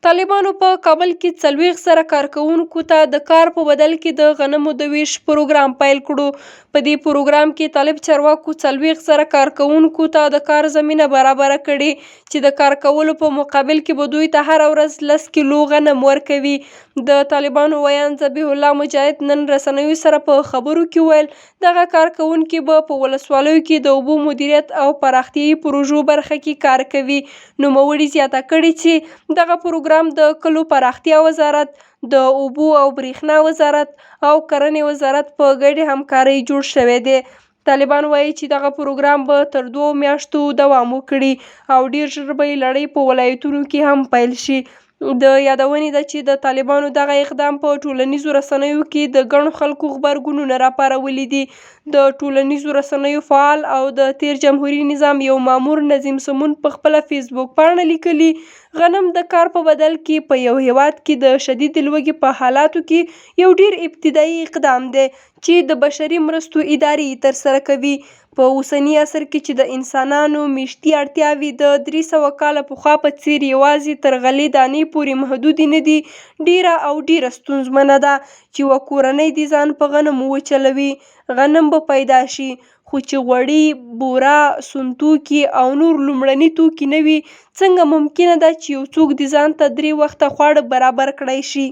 طالبانو په کابل کې 40 زره کارکوونکو ته د کار په بدل کې د غنمو د ویش پروګرام پیل کړو. په دې پروګرام کې طالب چارواکو 40 زره کارکوونکو ته د کار زمینه برابره کړې چې د کار کولو په مقابل کې به دوی ته هره ورځ 10 کیلو غنم ورکوي. د طالبانو ویان ذبیح الله مجاهد نن رسنیو سره په خبرو کې ویل دغه کارکوونکي به په ولسوالیو کې د اوبو مدیریت او پراختیایي پروژو برخه کې کار کوي. نوموړي زیاته کړې چې دغه پروګرام د کلو پراختیا وزارت، د اوبو او بریښنا وزارت او کرنې وزارت په ګډې همکارۍ جوړ شوی دی. طالبان وایي چې دغه پروګرام به تر 2 میاشتو دوام وکړي او ډیر ژر به یې لړۍ په ولایتونو کې هم پیل شي. د یادونې ده چې د طالبانو دغه اقدام په ټولنیزو رسنیو کې د ګڼو خلکو غبرګونونه راپارولي دي. د ټولنیزو رسنیو فعال او د تیر جمهوري نظام یو مامور نظیم سمون په خپله فیسبوک پاڼه لیکلي غنم د کار په بدل کې په یو هیواد کې د شدید لوږې په حالاتو کې یو ډیر ابتدایي اقدام دی چې د بشري مرستو ادارې ترسره کوي. په اوسني عصر کې چې د انسانانو میشتي اړتیاوې د 300 کاله پخوا په څیر یوازې تر غلې دانې پورې محدودې نه دي، ډیره ستونزمنه ده چې یوه کورنۍ د ځان په غنمو وچلوي. غنم به پیدا شي خو چې غوړي، بوره، سونتوکي او نور لومړني توکي نه وي، څنګه ممکنه ده چې یو څوک د ځان ته 3 وخته خواړه برابر کړی شي؟